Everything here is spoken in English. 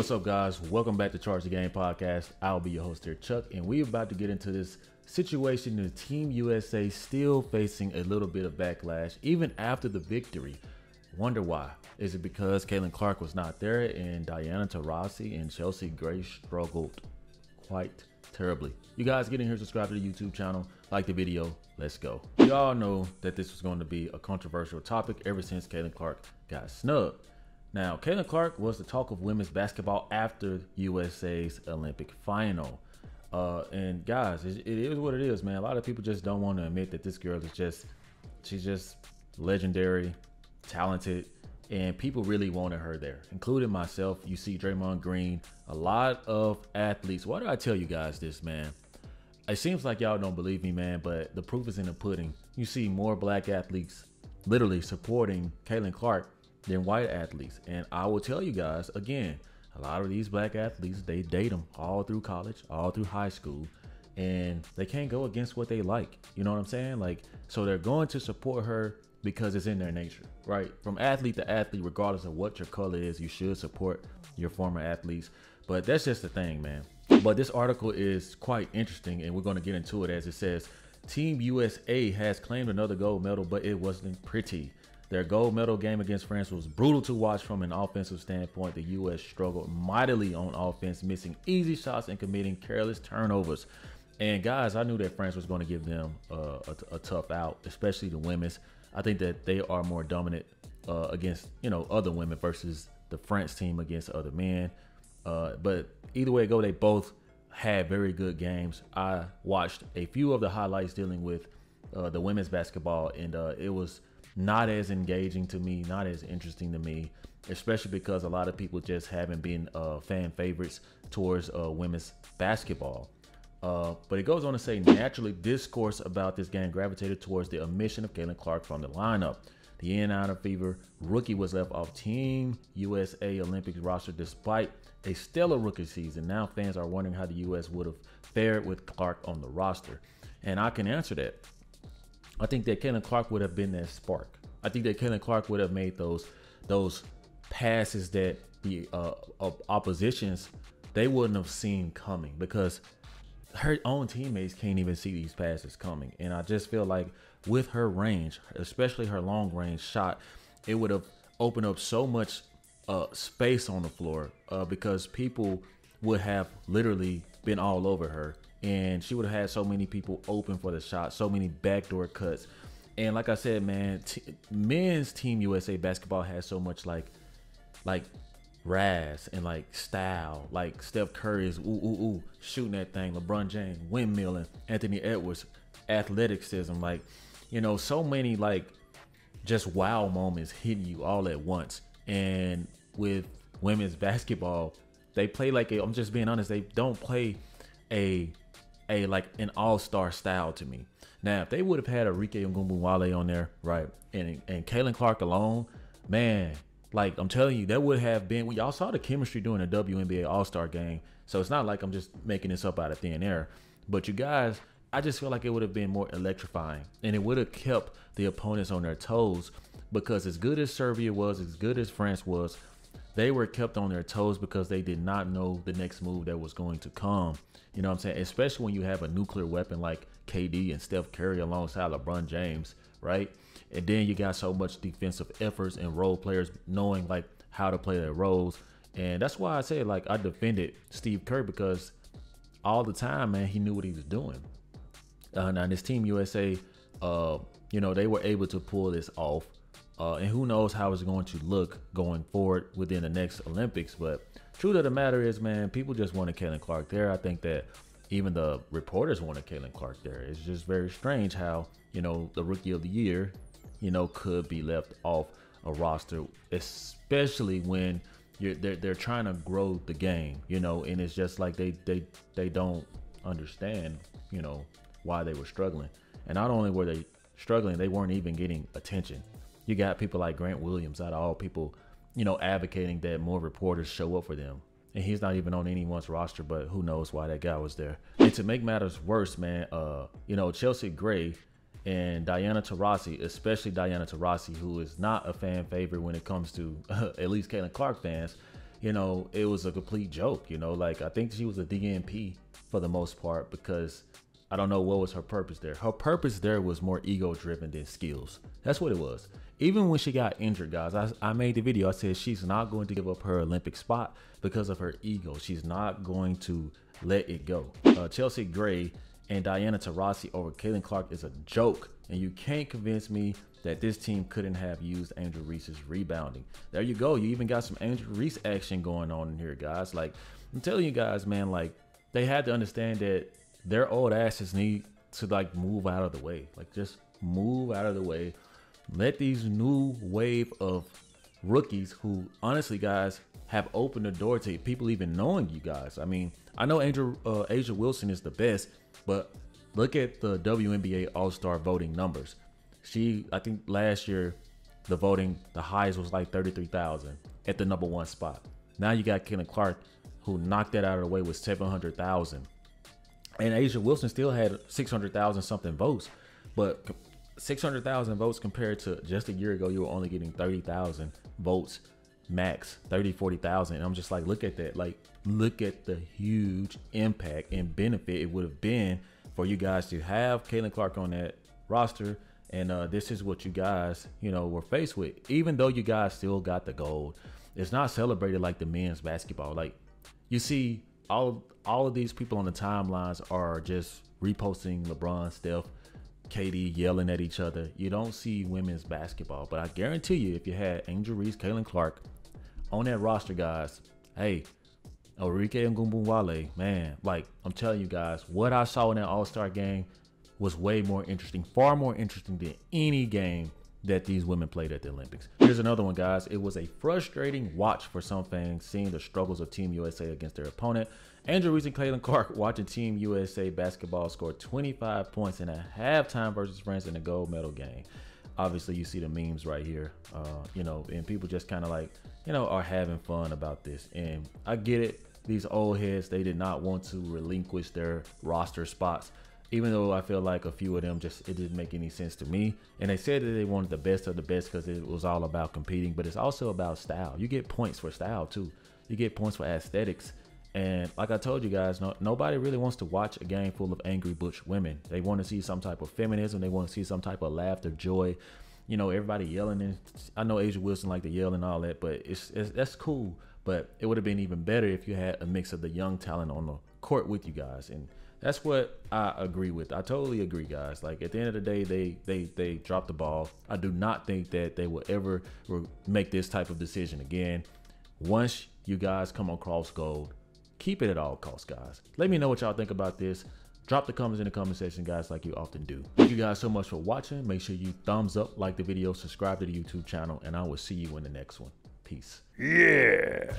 What's up, guys? Welcome back to Charge the Game podcast. I'll be your host here, Chuck, and we're about to get into this situation. The Team USA still facing a little bit of backlash even after the victory. Wonder why? Is it because Kaylin Clark was not there and Diana Taurasi and Chelsea Gray struggled quite terribly? You guys get in here, subscribe to the YouTube channel, like the video. Let's go. We all know that this was going to be a controversial topic ever since Kaylin Clark got snubbed. Now, Kaylin Clark was the talk of women's basketball after USA's Olympic final. And guys, it is what it is, man. A lot of people just don't want to admit that this girl is she's just legendary, talented, and people really wanted her there, including myself. You see Draymond Green, a lot of athletes. Why do I tell you guys this, man? It seems like y'all don't believe me, man, but the proof is in the pudding. You see more black athletes literally supporting Kaylin Clark than white athletes. And I will tell you guys again, a lot of these black athletes, they date them all through college, all through high school, and they can't go against what they like. You know what I'm saying? Like, so they're going to support her because it's in their nature, right? From athlete to athlete, regardless of what your color is, you should support your former athletes. But that's just the thing, man. But this article is quite interesting, and we're going to get into it. As it says, Team USA has claimed another gold medal, but it wasn't pretty. Their gold medal game against France was brutal to watch from an offensive standpoint. The U.S. struggled mightily on offense, missing easy shots and committing careless turnovers. And guys, I knew that France was going to give them a tough out, especially the women's. I think that they are more dominant against, other women versus the France team against other men. But either way it go, they both had very good games. I watched a few of the highlights dealing with the women's basketball, and it was not as engaging to me, not as interesting to me, especially because a lot of people just haven't been fan favorites towards women's basketball. But it goes on to say, naturally, discourse about this game gravitated towards the omission of Kaylin Clark from the lineup. The N9 Fever rookie was left off Team USA Olympics roster despite a stellar rookie season. Now fans are wondering how the U.S. would have fared with Clark on the roster. And I can answer that. I think that Kaylin Clark would have been that spark. I think that Kaylin Clark would have made those passes that the oppositions, they wouldn't have seen coming, because her own teammates can't even see these passes coming. And I just feel like with her range, especially her long range shot, it would have opened up so much space on the floor because people would have literally been all over her. And she would have had so many people open for the shot, so many backdoor cuts. And like I said, man, men's Team USA basketball has so much like razz and like style. Like Steph Curry is shooting that thing. LeBron James windmilling. Anthony Edwards athleticism. Like, so many like just wow moments hitting you all at once. And with women's basketball, they play like I'm just being honest. They don't play like an all-star style to me. Now, if they would have had Arike Ogunbowale on there, right, and Kaylin Clark alone, man, like I'm telling you, that would have been. Y'all saw the chemistry during the WNBA All-Star game, so it's not like I'm just making this up out of thin air. But you guys, I just feel like it would have been more electrifying, and it would have kept the opponents on their toes, because as good as Serbia was, as good as France was, they were kept on their toes because they did not know the next move that was going to come. You know what I'm saying? Especially when you have a nuclear weapon like KD and Steph Curry alongside LeBron James, right? And then you got so much defensive efforts and role players knowing like how to play their roles. And that's why I say, like, I defended Steve Kerr, because all the time, man, he knew what he was doing. Now this Team USA, they were able to pull this off. And who knows how it's going to look going forward within the next Olympics. But truth of the matter is, man, people just wanted Kaylin Clark there. I think that even the reporters wanted Kaylin Clark there. It's just very strange how, the rookie of the year, could be left off a roster, especially when they're trying to grow the game, and it's just like they don't understand, why they were struggling. And not only were they struggling, they weren't even getting attention. You got people like Grant Williams, out of all people, advocating that more reporters show up for them. And he's not even on anyone's roster, but who knows why that guy was there. And to make matters worse, man, Chelsea Gray and Diana Taurasi, especially Diana Taurasi, who is not a fan favorite when it comes to at least Kaylin Clark fans, you know, it was a complete joke. You know, like I think she was a DNP for the most part, because I don't know what was her purpose there. Her purpose there was more ego driven than skills. That's what it was. Even when she got injured, guys, I made the video. I said she's not going to give up her Olympic spot because of her ego. She's not going to let it go. Chelsea Gray and Diana Taurasi over Kaylin Clark is a joke. And you can't convince me that this team couldn't have used Angel Reese's rebounding. There you go. You even got some Angel Reese action going on in here, guys. Like, I'm telling you guys, man, like, they had to understand that their old asses need to, like, move out of the way. Like, just move out of the way. Let these new wave of rookies who, honestly, guys, have opened the door to people even knowing you guys. I mean, I know Asia Wilson is the best, but look at the WNBA All-Star voting numbers. I think last year, the voting, the highest was like 33,000 at the #1 spot. Now you got Kaylin Clark, who knocked that out of the way with 700,000. And Asia Wilson still had 600,000 something votes. But 600,000 votes compared to just a year ago, you were only getting 30,000 votes max, 30, 40,000. I'm just like, look at that. Like, look at the huge impact and benefit it would have been for you guys to have Kaylin Clark on that roster. And this is what you guys, you know, were faced with. Even though you guys still got the gold, it's not celebrated like the men's basketball. Like, you see all of these people on the timelines are just reposting LeBron, Steph, KD yelling at each other. You don't see women's basketball. But I guarantee you, if you had Angel Reese, Kaylin Clark on that roster, guys, hey, Orike Ngumbunwale, man, like, I'm telling you guys, what I saw in that All-Star game was way more interesting, far more interesting than any game that these women played at the Olympics. Here's another one, guys. It was a frustrating watch for some fans seeing the struggles of Team USA against their opponent. Angel Reese and Kaylin Clark watching Team USA basketball score 25 points in a halftime versus France in the gold medal game. Obviously, you see the memes right here, you know, and people just kind of like, you know, are having fun about this. And I get it. These old heads, they did not want to relinquish their roster spots, even though I feel like a few of them it didn't make any sense to me. And they said that they wanted the best of the best because it was all about competing, but it's also about style. You get points for style too. You get points for aesthetics. And like I told you guys, nobody really wants to watch a game full of angry butch women. They want to see some type of feminism. They want to see some type of laughter, joy. You know, everybody yelling. And I know Asia Wilson like to yell and all that, but that's cool. But it would have been even better if you had a mix of the young talent on the court with you guys. And that's what I agree with. I totally agree, guys. Like, at the end of the day, they dropped the ball. I do not think that they will ever make this type of decision again. Once you guys come across gold, keep it at all costs, guys. Let me know what y'all think about this. Drop the comments in the comment section, guys, like you often do. Thank you guys so much for watching. Make sure you thumbs up, like the video, subscribe to the YouTube channel, and I will see you in the next one. Peace. Yeah.